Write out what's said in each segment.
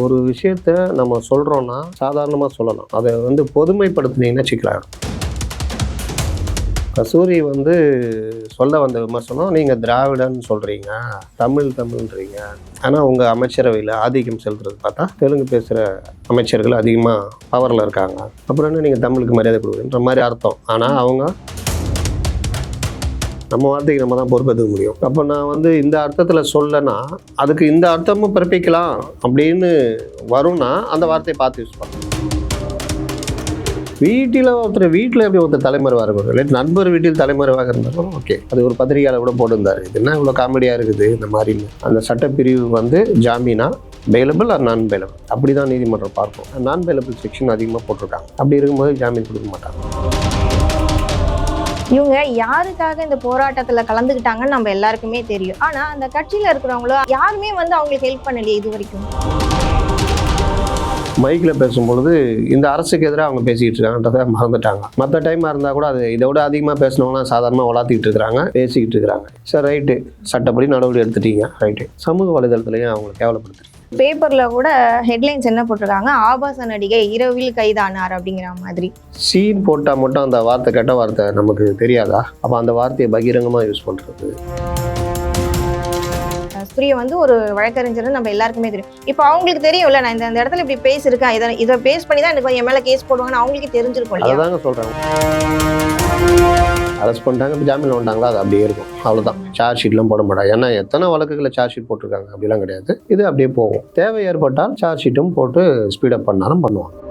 ஒரு விஷயத்த நம்ம சொல்கிறோன்னா சாதாரணமாக சொல்லலாம். அதை பொதுமைப்படுத்துனீங்கன்னா சிக்கலாயிடும். கஸ்தூரி சொல்ல வந்த விமர்சனம், நீங்கள் திராவிடன்னு சொல்கிறீங்க, தமிழ்ன்றீங்க. ஆனால் உங்கள் அமைச்சரவையில் ஆதிக்கம் செலுத்துறது பார்த்தா தெலுங்கு பேசுகிற அமைச்சர்கள் அதிகமாக பவரில் இருக்காங்க. அப்புறம் என்ன நீங்கள் தமிழுக்கு மரியாதை கொடுக்குறன்ற மாதிரி அர்த்தம். ஆனால் அவங்க நம்ம வார்த்தைக்கு நம்ம தான் பொறுப்பேற்றுக்க முடியும். அப்போ நான் இந்த அர்த்தத்தில் சொல்லனா அதுக்கு இந்த அர்த்தமும் பிறப்பிக்கலாம் அப்படின்னு வரும்னா அந்த வார்த்தையை பார்த்து யூஸ் பண்ணலாம். வீட்டில் எப்படி ஒருத்தர் தலைமறைவாக இருக்கும், இல்லை நண்பர் வீட்டில் தலைமறைவாக இருந்தாலும் ஓகே, அது ஒரு பத்திரிகையாளர் கூட போட்டிருந்தார், இது என்ன இவ்வளோ காமெடியாக இருக்குது இந்த மாதிரி. அந்த சட்டப்பிரிவு ஜாமீனா பெயிலபிள் ஆர் நான் பெயிலபிள் அப்படி தான் நீதிமன்றம் பார்ப்போம். நான் பெயிலபிள் செக்ஷன் அதிகமாக போட்டிருக்காங்க. அப்படி இருக்கும்போது ஜாமீன் கொடுக்க மாட்டாங்க. இவங்க யாருக்காக இந்த போராட்டத்துல கலந்துக்கிட்டாங்கன்னு நம்ம எல்லாருக்குமே தெரியும். ஆனா அந்த கட்சியில இருக்கிறவங்களோ யாருமே அவங்களுக்கு ஹெல்ப் பண்ணலையே இது வரைக்கும். மைக்கில் பேசும்பொழுது இந்த அரசுக்கு எதிராக அவங்க பேசிக்கிட்டு இருக்காங்கன்றதை மறந்துட்டாங்க. மற்ற டைமாக இருந்தால் கூட அது இதை விட அதிகமாக பேசினவங்களாம் சாதாரணமாக வளர்த்திக்கிட்டு இருக்கிறாங்க, பேசிக்கிட்டு இருக்கிறாங்க. சரி ரைட்டு, சட்டப்படி நடவடிக்கை எடுத்துட்டீங்க, ரைட்டு. சமூக வலைதளத்துலையும் அவங்களை கேவலப்படுத்துறீங்க. பேப்பர்ல கூட ஹெட்லைன்ஸ் என்ன போட்டிருக்காங்க, ஆபாச நடிகை இரவில் கைதானார் அப்படிங்கிற மாதிரி. சீன் போட்டால் மட்டும் அந்த வார்த்தை கெட்ட வார்த்தை நமக்கு தெரியாதா? அப்போ அந்த வார்த்தையை பகிரங்கமாக யூஸ் பண்ணுறது. கஸ்தூரியை ஒரு வழக்கறிஞர் நம்ம எல்லாருக்குமே தெரியும். இப்போ அவங்களுக்கு தெரியும்ல, நான் இந்த இடத்துல இப்படி பேசியிருக்கேன், இதை பேஸ் பண்ணி தான் எனக்கு என் மேலே கேஸ் போடுவாங்கன்னு அவங்களுக்கு தெரிஞ்சிருக்கும். அதாங்க சொல்கிறாங்க. அரெஸ்ட் பண்ணிட்டாங்க, இப்போ ஜாமீனில் வந்தாங்களா, அது அப்படியே இருக்கும், அவ்வளோதான். சார்ஜ் ஷீட்லாம் போட மாட்டாங்க. ஏன்னா எத்தனை வழக்குகளை சார்ஜ் ஷீட் போட்டிருக்காங்க அப்படிலாம் கிடையாது. இது அப்படியே போகும். தேவை ஏற்பட்டால் சார்ஜ் ஷீட்டும் போட்டு ஸ்பீடப் பண்ணாலும் பண்ணுவாங்க.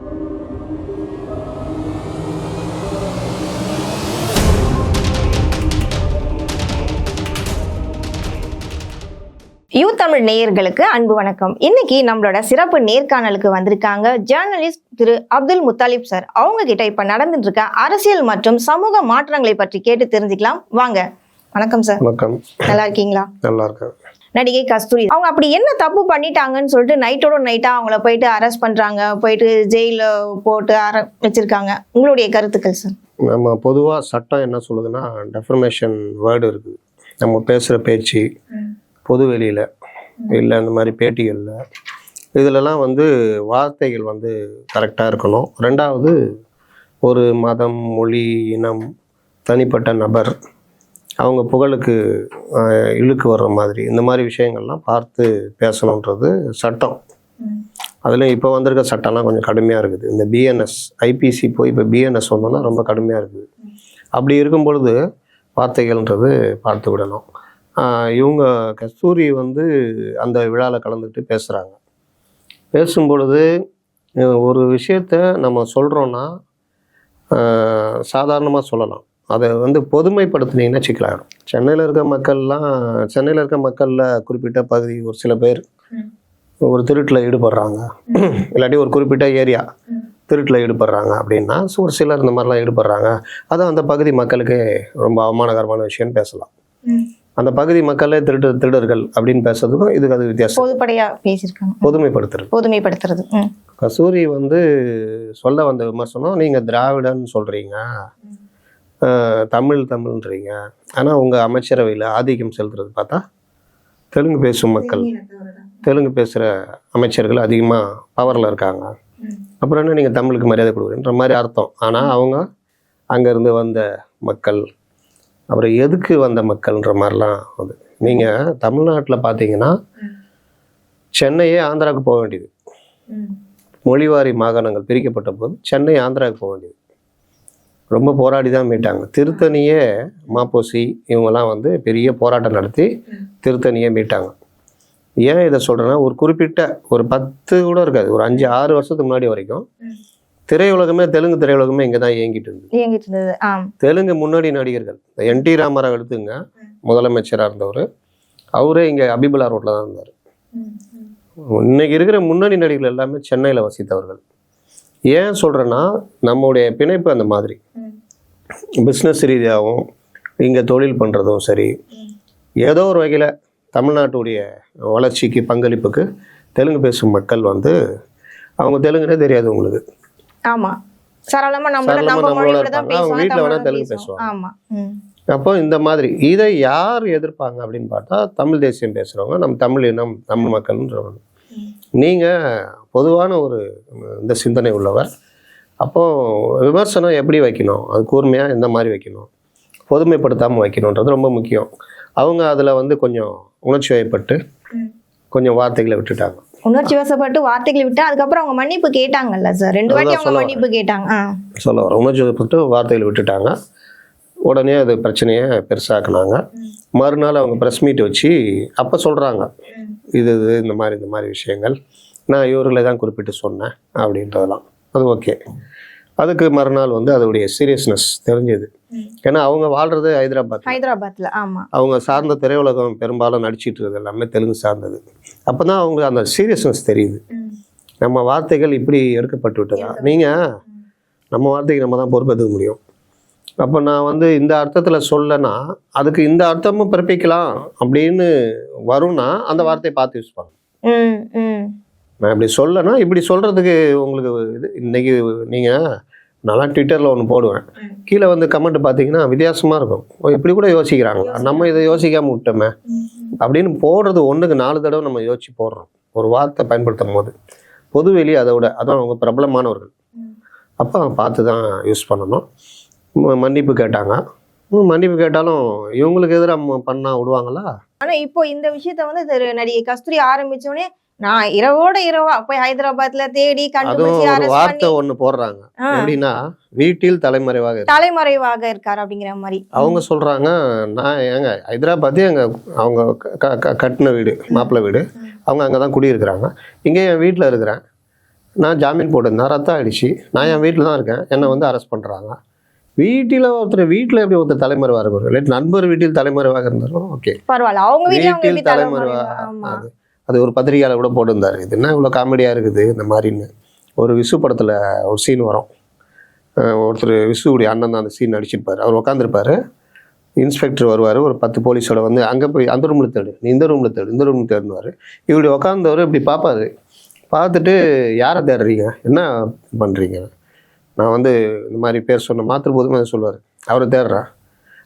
யூ தமிழ் நேயர்களுக்கு அன்பு வணக்கம். இன்னைக்கு நம்மளோட சிறப்பு நேர்காணலுக்கு வந்திருக்காங்க ஜேர்னலிஸ்ட் திரு அப்துல் முத்தாலிப் சார். அவங்க கிட்ட இப்ப நடந்துட்டு இருக்க அரசியல் மற்றும் சமூக மாற்றங்களை பற்றி கேட்டு தெரிஞ்சுக்கலாம் வாங்க. வணக்கம் சார். வணக்கம். நல்லா இருக்கீங்களா? நல்லா இருக்கேன். நடிகை கஸ்தூரி அவங்க அப்படி என்ன தப்பு பண்ணிட்டாங்கன்னு சொல்லிட்டு நைட்டோட நைட்டா அவங்கள போயிட்டு அரெஸ்ட் பண்றாங்க, போயிட்டு ஜெயில போட்டு வச்சிருக்காங்க. உங்களுடைய கருத்துக்கள் சார்? நம்ம பொதுவாக சட்டம் என்ன சொல்லுதுன்னா, டெஃபர்மேஷன் வேர்டு இருக்குது. நம்ம பேசுகிற பேச்சு பொது வெளியில் இல்லை இந்த மாதிரி பேட்டிகளில் இதிலெல்லாம் வார்த்தைகள் கரெக்டாக இருக்கணும். ரெண்டாவது, ஒரு மதம், மொழி, இனம், தனிப்பட்ட நபர் அவங்க புகழுக்கு இழுக்கு வர்ற மாதிரி இந்த மாதிரி விஷயங்கள்லாம் பார்த்து பேசணுன்றது சட்டம். அதில் இப்போ வந்திருக்க சட்டம்லாம் கொஞ்சம் கடுமையாக இருக்குது. இந்த பிஎன்எஸ் ஐபிசி போய் இப்போ பிஎன்எஸ் வந்தோன்னா ரொம்ப கடுமையாக இருக்குது. அப்படி இருக்கும் பொழுது வார்த்தைகள்ன்றது பார்த்து விடணும். இவங்க கஸ்தூரி அந்த விழாவில் கலந்துக்கிட்டு பேசுகிறாங்க. பேசும்பொழுது ஒரு விஷயத்த நம்ம சொல்கிறோன்னா சாதாரணமாக சொல்லலாம். அதை பொதுமைப்படுத்துனீங்கன்னா சிக்கலாயிடும். சென்னையில் இருக்க மக்களில் குறிப்பிட்ட பகுதி ஒரு சில பேர் ஒரு திருட்டில் ஈடுபடுறாங்க, இல்லாட்டி ஒரு குறிப்பிட்ட ஏரியா திருட்டில் ஈடுபடுறாங்க அப்படின்னா ஒரு சிலர் இந்த மாதிரிலாம் ஈடுபடுறாங்க. அதை அந்த பகுதி மக்களுக்கு ரொம்ப அவமானகரமான விஷயம்னு பேசலாம். அந்த பகுதி மக்களே திருடர்கள் அப்படின்னு பேசுறதுக்கும் இதுக்கு அது வித்தியாசம். பொதுப்படையா பேசியிருக்காங்க. பொதுமைப்படுத்துறது. கஸ்தூரி சொல்ல வந்த விமர்சனம், நீங்க திராவிடன்னு சொல்றீங்க, தமிழ்ன்றீங்க. ஆனால் உங்கள் அமைச்சரவையில் ஆதிக்கம் செலுத்துறது பார்த்தா தெலுங்கு பேசும் மக்கள், தெலுங்கு பேசுகிற அமைச்சர்கள் அதிகமாக பவரில் இருக்காங்க. அப்புறம் என்ன நீங்கள் தமிழுக்கு மரியாதை கொடுக்குறன்ற மாதிரி அர்த்தம். ஆனால் அவங்க அங்கேருந்து வந்த மக்கள், அப்புறம் எதுக்கு வந்த மக்கள்ன்ற மாதிரிலாம் நீங்கள் தமிழ்நாட்டில் பார்த்தீங்கன்னா சென்னையே ஆந்திராவுக்கு போக வேண்டியது. மொழிவாரி மாகாணங்கள் பிரிக்கப்பட்ட போது சென்னை ஆந்திராவுக்கு போக வேண்டியது. ரொம்ப போராடி தான் மீட்டாங்க. திருத்தணியே மாப்போசி இவங்கெல்லாம் பெரிய போராட்டம் நடத்தி திருத்தணியே மீட்டாங்க. ஏன் இதை சொல்கிறேன்னா, ஒரு குறிப்பிட்ட ஒரு 10 கூட இருக்காது, ஒரு 5-6 வருஷத்துக்கு முன்னாடி வரைக்கும் திரையுலகமே, தெலுங்கு திரையுலகமே இங்கே தான் இயங்கிட்டு இருந்தது. தெலுங்கு முன்னாடி நடிகர்கள் என்டி ராமராவ் எடுத்துங்க, முதலமைச்சராக இருந்தவர், அவரே இங்கே அபிபுலா ரோட்டில் தான் இருந்தார். இன்னைக்கு இருக்கிற முன்னணி நடிகர்கள் எல்லாமே சென்னையில் வசித்தவர்கள். ஏன் சொல்கிறேன்னா, நம்முடைய பிணைப்பு அந்த மாதிரி பிஸ்னஸ் ரீதியாகவும் இங்கே தொழில் பண்ணுறதும் சரி, ஏதோ ஒரு வகையில் தமிழ்நாட்டுடைய வளர்ச்சிக்கு பங்களிப்புக்கு தெலுங்கு பேசும் மக்கள் அவங்க தெலுங்குனே தெரியாது உங்களுக்கு. ஆமாம், சரளமாக அவங்க வீட்டில் வேணால் தெலுங்கு பேசுவாங்க. அப்போ இந்த மாதிரி இதை யார் எதிர்ப்பாங்க அப்படின்னு பார்த்தா, தமிழ் தேசியம் பேசுகிறவங்க, நம்ம தமிழ் இனம், தமிழ் மக்கள்ன்றவங்க. நீங்கள் பொதுவான ஒரு இந்த சிந்தனை உள்ளவர். அப்போது விமர்சனம் எப்படி வைக்கணும், அது கூர்மையாக எந்த மாதிரி வைக்கணும், பொதுமைப்படுத்தாமல் வைக்கணுன்றது ரொம்ப முக்கியம். அவங்க அதில் வந்து கொஞ்சம் உணர்ச்சி வயப்பட்டு கொஞ்சம் வார்த்தைகளை விட்டுட்டாங்க. உணர்ச்சி வசப்பட்டு வார்த்தைகளை விட்டு அதுக்கப்புறம் அவங்க மன்னிப்பு கேட்டாங்கல்ல சார், 2 வாட்டி அவங்க மன்னிப்பு கேட்டாங்க. சொல்ல வர உணர்ச்சி வயப்பட்டு வார்த்தைகளை விட்டுட்டாங்க. உடனே அது பிரச்சனையை பெருசாக்குனாங்க. மறுநாள் அவங்க ப்ரெஸ் மீட் வச்சு அப்போ சொல்கிறாங்க, இது இந்த மாதிரி விஷயங்கள் நான் இவர்களை தான் குறிப்பிட்டு சொன்னேன் அப்படின்றதெல்லாம். அது ஓகே. அதுக்கு மறுநாள் வந்து அதோடைய சீரியஸ்னஸ் தெரிஞ்சது. ஏன்னா அவங்க வாழ்றது ஹைதராபாத்ல. ஆமாம், அவங்க சார்ந்த திரையுலகம் பெரும்பாலும் நடிச்சிட்டு இருக்குது எல்லாமே தெலுங்கு சார்ந்தது. அப்போ தான் அவங்களுக்கு அந்த சீரியஸ்னஸ் தெரியுது. நம்ம வார்த்தைகள் இப்படி எடுக்கப்பட்டு விட்டதா, நீங்கள் நம்ம வார்த்தைக்கு நம்ம தான் பொறுப்பேற்றுக்க முடியும். அப்போ நான் வந்து இந்த அர்த்தத்தில் சொல்லனா அதுக்கு இந்த அர்த்தமும் பிறப்பிக்கலாம் அப்படின்னு வரும்னா அந்த வார்த்தையை பார்த்து யூஸ் பண்ணணும். நான் இப்படி சொல்லனா இப்படி சொல்கிறதுக்கு உங்களுக்கு இது இன்னைக்கு நீங்கள் நான் ட்விட்டரில் ஒன்று போடுவேன், கீழே வந்து கமெண்ட் பார்த்தீங்கன்னா வித்தியாசமாக இருக்கும். இப்படி கூட யோசிக்கிறாங்க, நம்ம இதை யோசிக்காமல் விட்டோமே அப்படின்னு போடுறது 1க்கு 4 தடவை நம்ம யோசிச்சு போடுறோம் ஒரு வார்த்தை பயன்படுத்தும் போது. பொதுவெளி அதோட அதான் அவங்க பிரபலமானவர்கள். அப்போ பார்த்து தான் யூஸ் பண்ணணும். மன்னிப்பு கேட்டாங்க. மன்னிப்பு கேட்டாலும் இவங்களுக்கு எதிராக பண்ணால் விடுவாங்களா? ஆனால் இப்போ இந்த விஷயத்த வந்து நடிகை கஸ்தூரி ஆரம்பிச்சோடனே நான் இரவோட இரவா போய் ஹைதராபாத்ல தேடி கண்டுபிடிச்சு ஒரு வார்த்தை ஒண்ணு போடுறாங்க, எப்படின்னா வீட்டில் தலைமறைவாக இருக்காரு அப்படிங்கிற மாதிரி அவங்க சொல்றாங்க. நான் எங்க ஹைதராபாத்தே எங்க அவங்க கட்டின வீடு, மாப்பிள்ளை வீடு, அவங்க அங்கதான் குடியிருக்கிறாங்க. இங்கே என் வீட்டில் இருக்கிறேன், நான் ஜாமீன் போட்டிருந்தேன், ரத்தம் ஆயிடுச்சு, நான் என் வீட்டில் தான் இருக்கேன், என்னை வந்து அரெஸ்ட் பண்றாங்க. வீட்டில் எப்படி ஒருத்தர் தலைமறைவாக இருக்கும், இல்லை நண்பர் வீட்டில் தலைமறைவாக இருந்தாலும் ஓகே பரவாயில்ல, அவங்க வீட்டில் தலைமறைவாக. அது ஒரு பத்திரிகையாளர் கூட போட்டிருந்தாரு, இது என்ன இவ்வளோ காமெடியாக இருக்குது இந்த மாதிரின்னு. ஒரு விசு படத்தில் ஒரு சீன் வரும், ஒருத்தர் விசுவுடைய அண்ணன் தான் அந்த சீன் நடிச்சிருப்பார். அவர் உட்காந்துருப்பார், இன்ஸ்பெக்டர் வருவார், ஒரு 10 போலீஸோட வந்து அங்கே போய் அந்த ரூமில் தேடு, நீ இந்த ரூமில் தேடு, இந்த ரூமில் தேடுவார். இப்படி உட்காந்தவர் இப்படி பார்ப்பாரு, பார்த்துட்டு யாரை தேடுறீங்க, என்ன பண்ணுறீங்க, நான் வந்து இந்த மாதிரி பேர் சொன்ன மாத்திரு போதுமே அதை சொல்லுவார். அவரை தேடுறேன்,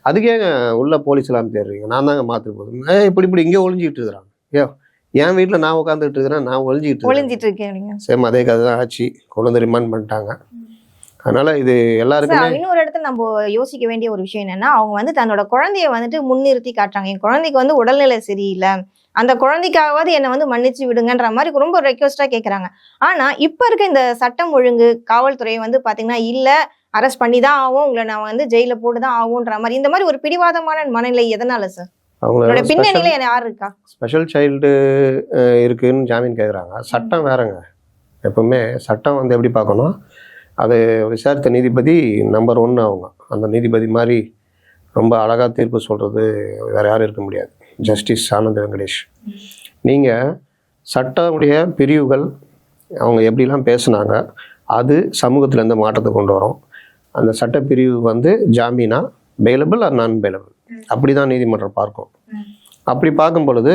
அதுக்கேங்க உள்ள போலீஸ் எல்லாம் தேடுறீங்க, நான் தாங்க மாத்திரு போதும். இப்படி இங்கே ஒளிஞ்சிக்கிட்டு இருக்கிறாங்க. என் வீட்டில் நான் உட்காந்துட்டு இருக்கிறேன், நான் ஒளிஞ்சிட்டு இருக்கேன். சேம் அதே கதை தான் ஆச்சு, கொண்டு வந்து ரிமாண்ட் பண்ணிட்டாங்க. அதனால இது எல்லாருக்குமே இன்னொரு இடத்துல நம்ம யோசிக்க வேண்டிய ஒரு விஷயம் என்னன்னா, அவங்க வந்து தன்னோட குழந்தைய வந்துட்டு முன்னிறுத்தி காட்டுறாங்க. என் குழந்தைக்கு வந்து உடல்நிலை சரியில்லை, அந்த குழந்தைக்காவது என்னை வந்து மன்னிச்சு விடுங்கன்ற மாதிரி ரொம்ப ரெக்வஸ்டா கேட்கறாங்க. ஆனா இப்ப இருக்க இந்த சட்டம் ஒழுங்கு காவல்துறை வந்து பாத்தீங்கன்னா இல்ல அரெஸ்ட் பண்ணி தான் ஆகும், உங்களை நான் வந்து ஜெயில போட்டுதான் ஆகும்ன்ற மாதிரி இந்த மாதிரி ஒரு பிடிவாதமான மனநிலை எதனால சார்? அவங்களோட பின்னணியில யார் இருக்கா? ஸ்பெஷல் சைல்டு இருக்குன்னு ஜாமீன் கேட்குறாங்க. சட்டம் வேறங்க. எப்பவுமே சட்டம் வந்து எப்படி பார்க்கணும், அது விசாரித்த நீதிபதி நம்பர் 1 அவங்க. அந்த நீதிபதி மாதிரி ரொம்ப அழகாக தீர்ப்பு சொல்கிறது வேற யாரும் இருக்க முடியாது. ஜஸ்டிஸ் ஆனந்த் வெங்கடேஷ். நீங்கள் சட்டமுடைய பிரிவுகள் அவங்க எப்படிலாம் பேசுனாங்க, அது சமூகத்தில் எந்த மாற்றத்தை கொண்டு வரும். அந்த சட்டப்பிரிவு வந்து ஜாமீனா, பெயிலபிள் ஆர் நான் பெயிலபிள், அப்படி தான் நீதிமன்றம் பார்க்கும். அப்படி பார்க்கும் பொழுது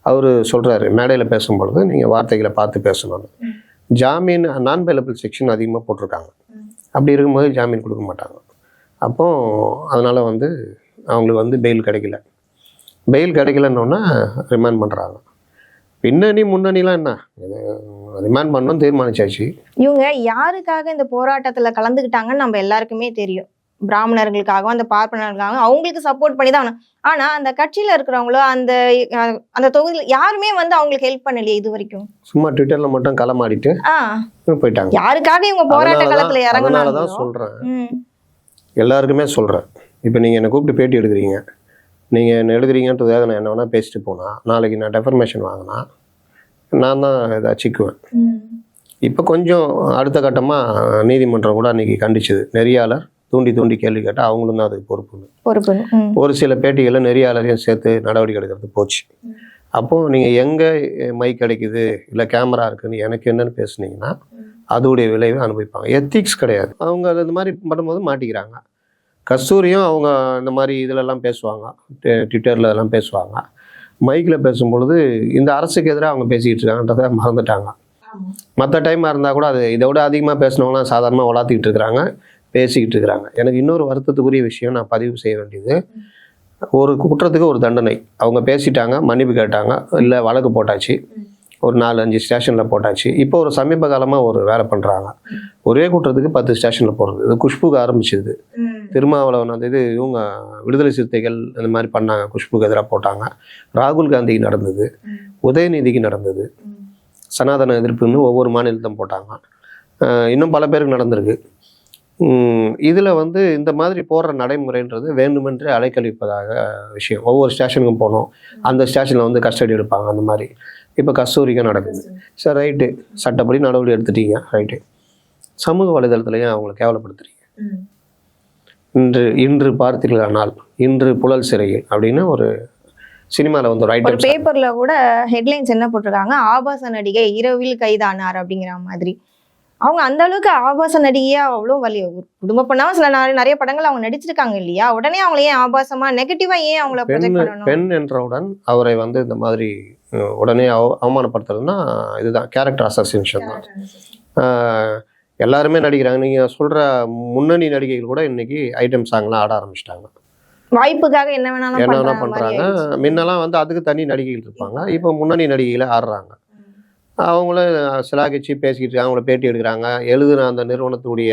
அவர் சொல்கிறாரு, மேடையில் பேசும்பொழுது நீங்கள் வார்த்தைகளை பார்த்து பேசணும். ஜாமீன் நான் பெயிலபிள் செக்ஷன் அதிகமாக போட்டிருக்காங்க. அப்படி இருக்கும்போது ஜாமீன் கொடுக்க மாட்டாங்க. அப்போது அதனால் வந்து அவங்களுக்கு வந்து பெயில் கிடைக்கலன்னொன்னா ரிமாண்ட் பண்ணுறாங்க. பின்னணி முன்னணிலாம் என்ன, ரிமாண்ட் பண்ணணும் தீர்மானிச்சாச்சு. இவங்க யாருக்காக இந்த போராட்டத்தில் கலந்துக்கிட்டாங்கன்னு நம்ம எல்லாருக்குமே தெரியும். பிராமணர்களுக்காகவும் அந்த பார்ப்பனர்களுக்காகவும் அவங்களுக்கு சப்போர்ட் பண்ணி தான். ஆனா அந்த கட்சியில இருக்கிறவங்களோ அந்த அந்த தொகுதியில் யாருமே வந்து அவங்களுக்கு ஹெல்ப் பண்ணலையே இது வரைக்கும். சும்மா ட்விட்டர்ல மட்டும் களமாடிட்டு போயிட்டாங்க. யாருக்காக இவங்க போராட்ட களத்துல இறங்குனாங்க தான் சொல்றேன், எல்லாருக்குமே சொல்றேன். இப்போ நீங்க என்ன கூப்பிட்டு பேட்டி எடுக்கிறீங்க, நீங்க என்ன எழுதுறீங்கன்றதாக நான் என்ன வேணா பேசிட்டு போனா, நாளைக்கு நான் டெஃபர்மேஷன் வாங்கினா நான் தான் இதை சிக்குவேன். இப்போ கொஞ்சம் அடுத்த கட்டமாக நீதிமன்றம் கூட அன்னைக்கு கண்டிச்சது, நெறியாளர் தூண்டி கேள்வி கேட்டால் அவங்களும் தான் அதுக்கு பொறுப்பு. ஒரு சில பேட்டிகளில் நெறியாளரையும் சேர்த்து நடவடிக்கை எடுக்கிறது போச்சு. அப்போது நீங்கள் எங்கே மைக் கிடைக்குது இல்லை கேமரா இருக்குதுன்னு எனக்கு என்னென்னு பேசுனீங்கன்னா அதோடைய விளைவை அனுபவிப்பாங்க. எத்திக்ஸ் கிடையாது. அவங்க இந்த மாதிரி பண்ணும்போது மாட்டிக்கிறாங்க. கஸ்தூரியும் அவங்க இந்த மாதிரி இதிலெல்லாம் பேசுவாங்க, ட்விட்டரில் இதெல்லாம் பேசுவாங்க. மைக்கில் பேசும்பொழுது இந்த அரசுக்கு எதிராக அவங்க பேசிக்கிட்டு இருக்காங்கன்றதை மறந்துட்டாங்க. மற்ற டைமாக இருந்தால் கூட அது இதை விட அதிகமாக பேசினவங்களாம் சாதாரணமாக வளர்த்திக்கிட்டு இருக்கிறாங்க, பேசிக்கிட்டு இருக்கிறாங்க. எனக்கு இன்னொரு வருத்தத்துக்குரிய விஷயம் நான் பதிவு செய்ய வேண்டியது, ஒரு குற்றத்துக்கு ஒரு தண்டனை. அவங்க பேசிட்டாங்க, மன்னிப்பு கேட்டாங்க, இல்லை வழக்கு போட்டாச்சு, ஒரு 4-5 ஸ்டேஷனில் போட்டாச்சு. இப்போ ஒரு சமீப காலமாக ஒரு வேலை பண்ணுறாங்க. ஒரே குற்றத்துக்கு 10 ஸ்டேஷனில் போடுறது. இது குஷ்புக்கு ஆரம்பிச்சது. திருமாவளவன் வந்து இது இவங்க விடுதலை சிறுத்தைகள் இந்த மாதிரி பண்ணாங்க, குஷ்புக்கு எதிராக போட்டாங்க. ராகுல் காந்திக்கு நடந்தது, உதயநிதிக்கு நடந்தது, சனாதன எதிர்ப்புன்னு ஒவ்வொரு மாநிலத்தையும் போட்டாங்க. இன்னும் பல பேருக்கு நடந்திருக்கு. இதில் வந்து இந்த மாதிரி போடுற நடைமுறைன்றது வேண்டுமென்றே அலைக்கழிப்பதாக விஷயம். ஒவ்வொரு ஸ்டேஷனுக்கும் போனோம், அந்த ஸ்டேஷனில் வந்து கஸ்டடி எடுப்பாங்க. அந்த மாதிரி இப்போ கஸ்தூரிக்கும் நடக்குது. சரி, ரைட்டு, சட்டப்படி நடவடிக்கை எடுத்துட்டீங்க, ரைட்டு. சமூக வலைதளத்துலையும் அவங்களை கேவலப்படுத்துறீங்க. இன்று பார்த்தீர்களானால் இன்று புழல் சிறையில் அப்படின்னு ஒரு சினிமாவில் வந்து ஒரு ஐட்டம் பேப்பரில் கூட ஹெட்லைன்ஸ் என்ன போட்டிருக்காங்க, ஆபாச நடிகை இரவில் கைதானார் அப்படிங்கிற மாதிரி. அவங்க அந்த அளவுக்கு ஆபாச நடிகையா அவ்வளோ வலி குடும்ப பண்ணாம சில நிறைய படங்கள் அவங்க நடிச்சிருக்காங்க இல்லையா? உடனே அவங்கள ஏன் ஆபாசமா நெகட்டிவா ஏன் அவங்கள ப்ரொஜெக்ட் பண்ணணும்? பெண் என்றவுடன் அவரை வந்து இந்த மாதிரி உடனே அவமானப்படுத்துறதுன்னா இதுதான் கேரக்டர் அசாசினேஷன் தான். எல்லாருமே நடிக்கிறாங்க. நீங்கள் சொல்கிற முன்னணி நடிகைகள் கூட இன்னைக்கு ஐட்டம் சாங்லாம் ஆட ஆரம்பிச்சிட்டாங்க. வாய்ப்புக்காக என்ன வேணா பண்ணுறாங்க. முன்னெல்லாம் வந்து அதுக்கு தனி நடிகைகள் இருப்பாங்க, இப்போ முன்னணி நடிகைகளை ஆடுறாங்க. அவங்கள சிலாகிச்சு பேசிக்கிட்டு அவங்கள பேட்டி எடுக்கிறாங்க. எழுதுன அந்த நிறுவனத்துடைய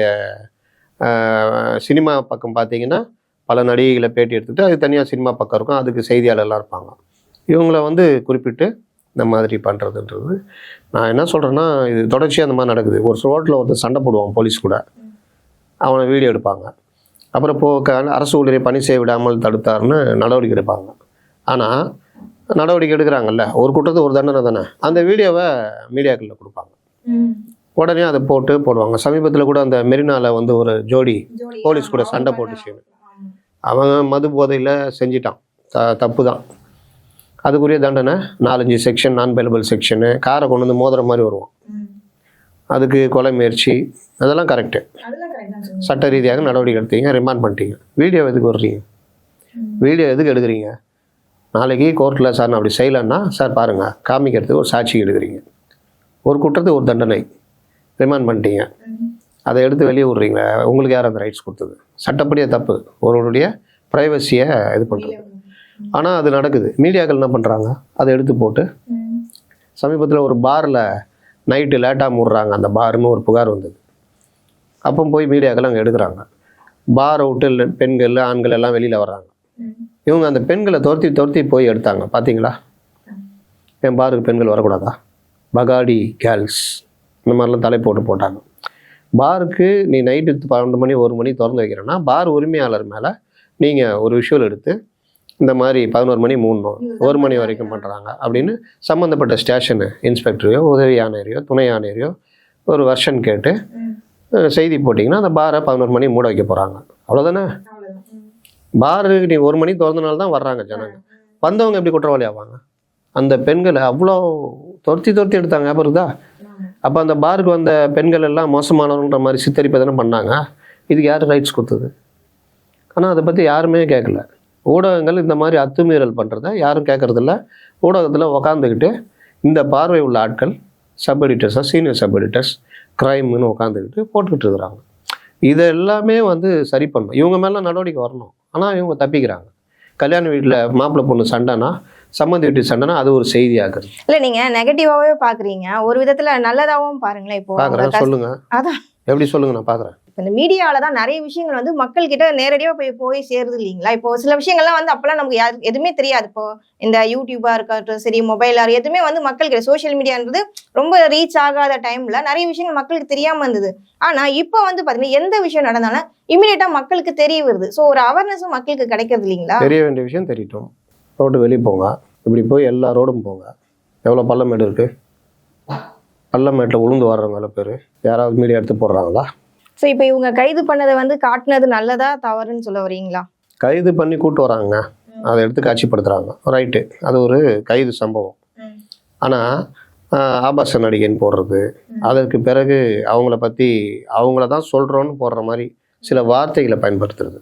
சினிமா பக்கம் பார்த்தீங்கன்னா பல நடிகைகளை பேட்டி எடுத்துகிட்டு அது தனியாக சினிமா பக்கம் இருக்கும், அதுக்கு செய்தியாளர்லாம் இருப்பாங்க. இவங்கள வந்து குறிப்பிட்டு இந்த மாதிரி பண்ணுறதுன்றது நான் என்ன சொல்கிறேன்னா, இது தொடர்ச்சியாக அந்த மாதிரி நடக்குது. ஒரு ரோட்டில் ஒருத்தர் சண்டை போடுவான் போலீஸ் கூட, அவனை வீடியோ எடுப்பாங்க. அப்புறம் அரசு ஊழியரை பணி செய்ய விடாமல் தடுத்தாருன்னு நடவடிக்கை எடுப்பாங்க. ஆனால் நடவடிக்கை எடுக்கிறாங்கல்ல, ஒரு குற்றத்துக்கு ஒரு தண்டனை தானே, அந்த வீடியோவை மீடியாக்களில் கொடுப்பாங்க. உடனே அதை போடுவாங்க. சமீபத்தில் கூட அந்த மெரினாவில் வந்து ஒரு ஜோடி போலீஸ் கூட சண்டை போட்டுச்சு. அவன் மது போதையில் செஞ்சிட்டான், தப்பு தான். அதுக்குரிய தண்டனை 4-5 செக்ஷன், நான் பெயிலபிள் செக்ஷனு, காரை கொண்டு வந்து மோதிர மாதிரி வருவான், அதுக்கு கொலை முயற்சி, அதெல்லாம் கரெக்டு. சட்ட ரீதியாக நடவடிக்கை எடுத்தீங்க, ரிமாண்ட் பண்ணிட்டீங்க. வீடியோ எதுக்கு வர்றீங்க? வீடியோ எதுக்கு எடுக்கிறீங்க? நாளைக்கு கோர்ட்டில் சார் நான் அப்படி செய்யலைன்னா, சார் பாருங்கள், காமிக்கிறதுக்கு ஒரு சாட்சி எடுக்கிறீங்க. ஒரு குற்றத்துக்கு ஒரு தண்டனை, ரிமாண்ட் பண்ணிட்டீங்க, அதை எடுத்து வெளியே விட்றீங்க. உங்களுக்கு யார் அந்த ரைட்ஸ் கொடுத்தது? சட்டப்படியே தப்பு, ஒருவருடைய ப்ரைவசியை இது பண்ணுறது. ஆனால் அது நடக்குது. மீடியாக்கள் என்ன பண்ணுறாங்க, அதை எடுத்து போட்டு சமீபத்தில் ஒரு பாரில் நைட்டு லேட்டாக மூடுறாங்க, அந்த பாருன்னு ஒரு புகார் வந்தது. அப்போ போய் மீடியாக்கள் அங்கே எடுக்கிறாங்க. பாரை விட்டு பெண்கள் ஆண்கள் எல்லாம் வெளியில் வர்றாங்க. இவங்க அந்த பெண்களை துரத்தி போய் எடுத்தாங்க. பார்த்தீங்களா? என் பாருக்கு பெண்கள் வரக்கூடாதா? பகாடி கேர்ள்ஸ் இந்த மாதிரிலாம் தலை போட்டாங்க. பாருக்கு நீ நைட்டு 12 மணி 1 மணி திறந்து வைக்கிறேன்னா, பார் உரிமையாளர் மேலே நீங்கள் ஒரு விஷுவல் எடுத்து இந்த மாதிரி 11 மணி 1 மணி வரைக்கும் பண்ணுறாங்க அப்படின்னு சம்மந்தப்பட்ட ஸ்டேஷனு இன்ஸ்பெக்டரையோ உதவி ஆணையரையோ துணை ஆணையரையோ ஒரு வெர்ஷன் கேட்டு செய்தி போட்டிங்கன்னா அந்த பாரை 11 மணி மூட வைக்க போகிறாங்க. அவ்வளோதானே? பாரு நீ 1 மணி திறந்தனால தான் வர்றாங்க ஜனங்க. வந்தவங்க எப்படி குற்றவாளி ஆவாங்க? அந்த பெண்களை அவ்வளோ துரத்தி எடுத்தாங்க. அப்புறம்தா அப்போ அந்த பாருக்கு வந்த பெண்கள் எல்லாம் மோசமானவன்ற மாதிரி சித்தரிப்பை தானே பண்ணாங்க. இதுக்கு யார் ரைட்ஸ் கொடுத்தது? ஆனால் அதை பற்றி யாருமே கேட்கல. ஊடகங்கள் இந்த மாதிரி அத்துமீறல் பண்ணுறத யாரும் கேட்குறதில்ல. ஊடகத்தில் உக்காந்துக்கிட்டு இந்த பார்வை உள்ள ஆட்கள் சப் எடிட்டர்ஸாக சீனியர் சப் எடிட்டர்ஸ் க்ரைம்னு உட்காந்துக்கிட்டு போட்டுக்கிட்டு இருக்கிறாங்க. இதை எல்லாமே வந்து சரி பண்ணணும். இவங்க மேலே நடவடிக்கை வரணும். ஆனால் இவங்க தப்பிக்கிறாங்க. கல்யாண வீட்டில் மாப்பிள்ளை பொண்ணு சண்டைனா, சம்மந்தி வீட்டு சண்டைனா அது ஒரு செய்தி ஆக்குறது. இல்லை, நீங்கள் நெகட்டிவாகவே பார்க்குறீங்க, ஒரு விதத்தில் நல்லதாகவும் பாருங்களேன். இப்போ பார்க்குறேன், சொல்லுங்கள். அதான் எப்படி சொல்லுங்கள், நான் பார்க்குறேன். இந்த மீடியாவில் தான் நிறைய விஷயங்கள் வந்து மக்கள் கிட்ட நேரடியாக போய் சேருது இல்லைங்களா? இப்போ சில விஷயங்கள்லாம் வந்து அப்போல்லாம் நமக்கு எதுவுமே தெரியாது. இப்போ இந்த யூடியூபாக இருக்கட்டும் சரி, மொபைலாக எதுவுமே வந்து மக்களுக்கு சோஷியல் மீடியான்றது ரொம்ப ரீச் ஆகாத டைமில் நிறைய விஷயங்கள் மக்களுக்கு தெரியாமல் இருந்தது. ஆனால் இப்போ வந்து பார்த்தீங்கன்னா எந்த விஷயம் நடந்தாலும் இமீடியட்டாக மக்களுக்கு தெரிய வருது. ஸோ ஒரு அவேர்னஸும் மக்களுக்கு கிடைக்கிறது இல்லைங்களா? தெரிய வேண்டிய விஷயம் தெரியட்டும். ரோடு வெளியே போங்க, இப்படி போய் எல்லா ரோடும் போங்க. எவ்வளோ பள்ளமேடு இருக்குது? பள்ளமேட்டில் உளுந்து வர்றவங்க எவ்வளோ பேர்? யாராவது மீடியா எடுத்து போடுறாங்களா? ஸோ இப்போ இவங்க கைது பண்ணதை வந்து காட்டினது நல்லதா தவறுன்னு சொல்ல வரீங்களா? கைது பண்ணி கூட்டு வராங்க, அதை எடுத்து காட்சிப்படுத்துகிறாங்க, ரைட்டு, அது ஒரு கைது சம்பவம். ஆனால் ஆபாச நடிகைன்னு போடுறது, அதற்கு பிறகு அவங்கள பற்றி அவங்கள தான் சொல்கிறோன்னு போடுற மாதிரி சில வார்த்தைகளை பயன்படுத்துறது.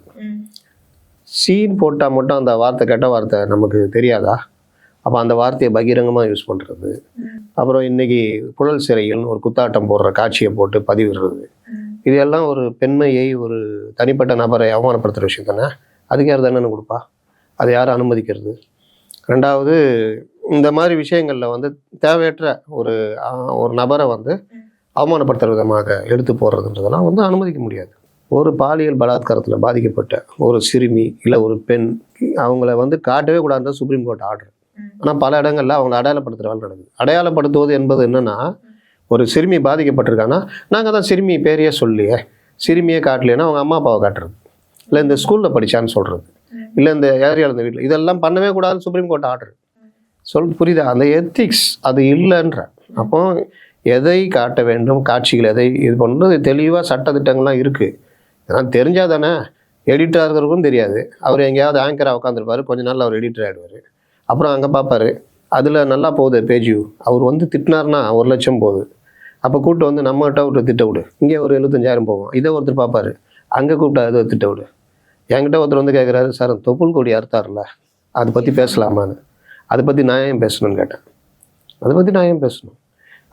சீன் போட்டால் மட்டும் அந்த வார்த்தை கெட்ட வார்த்தை நமக்கு தெரியாதா? அப்போ அந்த வார்த்தையை பகிரங்கமாக யூஸ் பண்ணுறது. அப்புறம் இன்றைக்கி புழல் சிறைகள்னு ஒரு குத்தாட்டம் போடுற காட்சியை போட்டு பதிவிடுறது. இது எல்லாம் ஒரு பெண்மையை, ஒரு தனிப்பட்ட நபரை அவமானப்படுத்துகிற விஷயம் தானே. அதுக்கு யார் தண்டனை கொடுப்பா? அதை யார் அனுமதிக்கிறது? ரெண்டாவது, இந்த மாதிரி விஷயங்களில் வந்து தேவையற்ற ஒரு ஒரு நபரை வந்து அவமானப்படுத்துற விதமாக எடுத்து போடுறதுன்றதெல்லாம் வந்து அனுமதிக்க முடியாது. ஒரு பாலியல் பலாத்காரத்தில் பாதிக்கப்பட்ட ஒரு சிறுமி இல்லை ஒரு பெண் அவங்கள வந்து காட்டவே கூடாதுன்றது சுப்ரீம் கோர்ட் ஆர்டர். ஆனால் பல இடங்களில் அவங்களை அடையாளப்படுத்துகிற வேலை நடக்குது. அடையாளப்படுத்துவது என்பது என்னென்னா, ஒரு சிறுமி பாதிக்கப்பட்டிருக்காங்கன்னா நாங்கள் தான் சிறுமி பேரையே சொல்லியே, சிறுமியே காட்டலைன்னா அவங்க அம்மா அப்பாவை காட்டுறது, இல்லை இந்த ஸ்கூலில் படித்தான்னு சொல்கிறது, இல்லை இந்த ஏரியாவில் இந்த வீட்டில் இதெல்லாம் பண்ணவே கூடாதுன்னு சுப்ரீம் கோர்ட் ஆர்டர் புரியுதா? அந்த எத்திக்ஸ் அது இல்லைன்ற. அப்போ எதை காட்ட வேண்டும், காட்சிகள் எதை இது பண்ணுறது தெளிவாக சட்டத்திட்டங்கள்லாம் இருக்குது. இதெல்லாம் தெரிஞ்சால் தானே. எடிட்டராக இருக்கிறதுக்கும் தெரியாது. அவர் எங்கேயாவது ஆங்கராக உட்காந்துருப்பார், கொஞ்ச நாள் அவர் எடிட்டர் ஆகிடுவார். அப்புறம் அங்கே பார்ப்பார், அதில் நல்லா போகுது பேஜ் வியூ, அவர் வந்து திட்டினார்னா 1 லட்சம் போகுது. அப்போ கூப்பிட்டு வந்து நம்மகிட்ட ஒரு திட்ட விடு, இங்கே ஒரு 75,000 போகும். இதை ஒருத்தர் பார்ப்பார், அங்கே கூப்பிட்டு அதை திட்ட விடு. என்கிட்ட ஒருத்தர் வந்து கேட்குறாரு, சார் தொப்புள் கொடி அறுத்தார்ல அதை பற்றி பேசலாமான்னு. அதை பற்றி நான் ஏன் பேசணும்னு கேட்டேன். அதை பற்றி நான் ஏன் பேசணும்?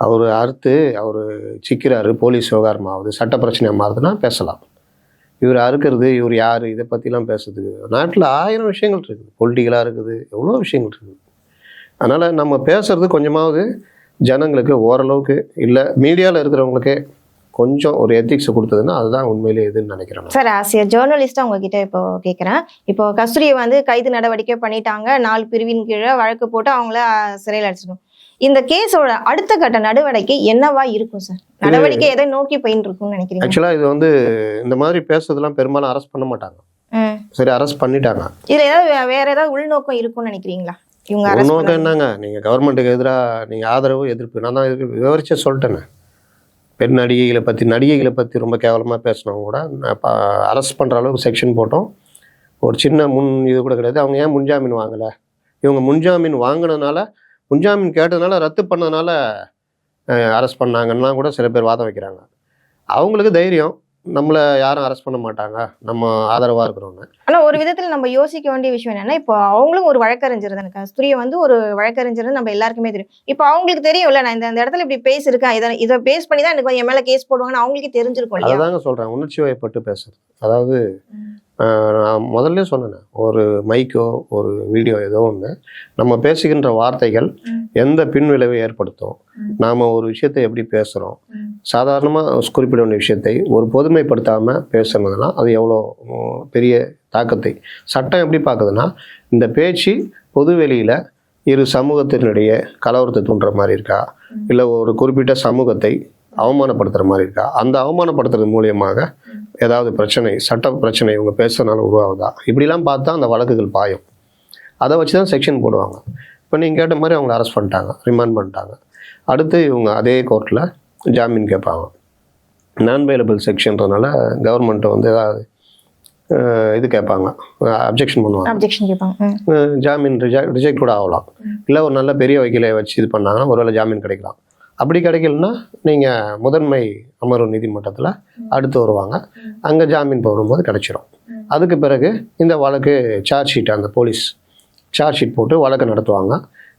அவர் அறுத்து அவர் சிக்கிறாரு, போலீஸ் விவகாரமாகுது, சட்ட பிரச்சனையாக மாறுதுன்னா பேசலாம். இவர் அறுக்கிறது, இவர் யார், இதை பற்றிலாம் பேசுறதுக்கு நாட்டில் 1000 விஷயங்கள் இருக்குது, பொலிட்டிக்கலாக இருக்குது, எவ்வளோ விஷயங்கள் இருக்குது. அதனால் நம்ம பேசுறது கொஞ்சமாவது ஜனங்களுக்கு ஓரளவுக்கு இல்லை மீடியாவில் இருக்கிறவங்களுக்கே கொஞ்சம் ஒரு எத்திக்ஸை கொடுத்ததுன்னா அதுதான் உண்மையிலே இதுன்னு நினைக்கிறேன் சார். ஆஸ் ஏ ஜேர்னலிஸ்டாக உங்ககிட்ட இப்போ கேட்குறேன். இப்போ கஸ்தூரியை வந்து கைது நடவடிக்கை பண்ணிட்டாங்க, 4 பிரிவின் கீழே வழக்கு போட்டு அவங்கள சிறையில் அடைச்சிடும். இந்த கேஸோட அடுத்த கட்ட நடவடிக்கை என்னவா இருக்கும் சார்? நடவடிக்கை எதை நோக்கி போயின்னு இருக்கும்னு நினைக்கிறீங்க? ஆக்சுவலாக இது வந்து இந்த மாதிரி பேசுறதுலாம் பெரும்பாலும் அரெஸ்ட் பண்ண மாட்டாங்க. சரி, அரெஸ்ட் பண்ணிட்டாங்க. இதுல ஏதாவது வேற ஏதாவது உள்நோக்கம் இருக்கும்னு நினைக்கிறீங்களா? இவங்க உள்நோக்கம் என்னங்க? நீங்கள் கவர்மெண்ட்டுக்கு எதிராக நீங்கள் ஆதரவு எதிர்ப்பு நான் தான் விவரிச்சே சொல்லிட்டேனே. பெண் நடிகைகளை பற்றி ரொம்ப கேவலமாக பேசினவங்க கூட அரெஸ்ட் பண்ணுற அளவுக்கு செக்ஷன் போட்டோம். ஒரு சின்ன இது கூட கிடையாது. அவங்க ஏன் முன்ஜாமீன் வாங்கலை? இவங்க முன்ஜாமீன் வாங்கினதுனால, முன்ஜாமீன் கேட்டதுனால, ரத்து பண்ணதுனால அரெஸ்ட் பண்ணாங்கன்னா கூட சில பேர் வாதம் வைக்கிறாங்க. அவங்களுக்கு தைரியம், நம்மளை யாரும் அரெஸ்ட் பண்ண மாட்டாங்க, நம்ம ஆதரவாக இருக்கிறவங்க. ஆனால் ஒரு விதத்தில் நம்ம யோசிக்க வேண்டிய விஷயம் என்னன்னா, இப்போ அவங்களும் ஒரு வழக்கறிஞர் தானே. கஸ்தூரியை வந்து ஒரு வழக்கறிஞர் நம்ம எல்லாருக்குமே தெரியும். இப்போ அவங்களுக்கு தெரியும்ல, நான் இந்த இடத்துல இப்படி பேசியிருக்கேன், இதை பேஸ் பண்ணி தான் எனக்கு என் மேலே கேஸ் போடுவாங்கன்னு அவங்களுக்கு தெரிஞ்சிருக்கும். அதாங்க சொல்கிறேன், உணர்ச்சி வயப்பட்டு பேசுறது. அதாவது நான் முதல்ல சொன்னேன், ஒரு மைக்கோ ஒரு வீடியோ ஏதோ ஒன்று நம்ம பேசுகின்ற வார்த்தைகள் எந்த பின்விளைவை ஏற்படுத்தும், நாம் ஒரு விஷயத்தை எப்படி பேசுகிறோம், சாதாரணமாக குறிப்பிட வேண்டிய விஷயத்தை ஒரு பொதுமைப்படுத்தாமல் பேசுனதுனா அது எவ்வளோ பெரிய தாக்கத்தை சட்டம் எப்படி பார்க்குதுன்னா, இந்த பேச்சு பொதுவெளியில் இரு சமூகத்தினுடைய கலவரத்தை தூண்டுற மாதிரி இருக்கா, இல்லை ஒரு குறிப்பிட்ட சமூகத்தை அவமானப்படுத்துகிற மாதிரி இருக்கா, அந்த அவமானப்படுத்துறது மூலியமாக ஏதாவது பிரச்சனை, சட்ட பிரச்சனை இவங்க பேசுறதுனால உருவாகுதா, இப்படிலாம் பார்த்தா அந்த வழக்குகள் பாயும். அதை வச்சு தான் செக்ஷன் போடுவாங்க. இப்போ நீங்கள் கேட்ட மாதிரி அவங்களை அரெஸ்ட் பண்ணிட்டாங்க, ரிமாண்ட் பண்ணிட்டாங்க. அடுத்து இவங்க அதே கோர்ட்டில் ஜாமீன் கேட்பாங்க. நான் பெயிலபிள் செக்ஷன்றதுனால கவர்மெண்ட்டை வந்து ஏதாவது இது கேட்பாங்க, அப்ஜெக்ஷன் பண்ணுவாங்க. ஜாமீன் ரிஜெக்ட் கூட ஆகலாம். இல்லை ஒரு நல்ல பெரிய வக்கீலை வச்சு இது பண்ணாங்கன்னா ஒருவேளை ஜாமீன் கிடைக்கலாம். அப்படி கிடைக்கலன்னா நீங்கள் முதன்மை அமர்வு நீதிமன்றத்தில் அடுத்து வருவாங்க, அங்கே ஜாமீன் போடும்போது கிடைச்சிரும். அதுக்கு பிறகு இந்த வழக்கு சார்ஜ் ஷீட், அந்த போலீஸ் சார்ஜ் ஷீட் போட்டு வழக்கு நடத்துவாங்க.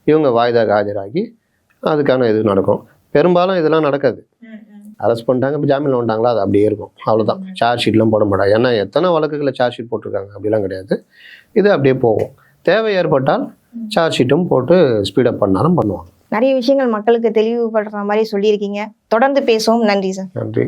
இவங்க வாய்தாக ஆஜராகி அதுக்கான இது நடக்கும். பெரும்பாலும் இதெல்லாம் நடக்காது. அரெஸ்ட் பண்ணிட்டாங்க, இப்போ ஜாமீனில் வந்துட்டாங்களா, அது அப்படியே இருக்கும், அவ்வளோதான். சார்ஜ் ஷீட்லாம் போட மாட்டாங்க. ஏன்னா எத்தனை வழக்குகளை சார்ஜ் ஷீட் போட்டிருக்காங்க, அப்படிலாம் கிடையாது. இது அப்படியே போகும். தேவை ஏற்பட்டால் சார்ஜ் ஷீட்டும் போட்டு ஸ்பீடப் பண்ணாலும் பண்ணுவாங்க. நிறைய விஷயங்கள் மக்களுக்கு தெளிவுபடுற மாதிரி சொல்லியிருக்கீங்க. தொடர்ந்து பேசுவோம். நன்றி சார். நன்றி.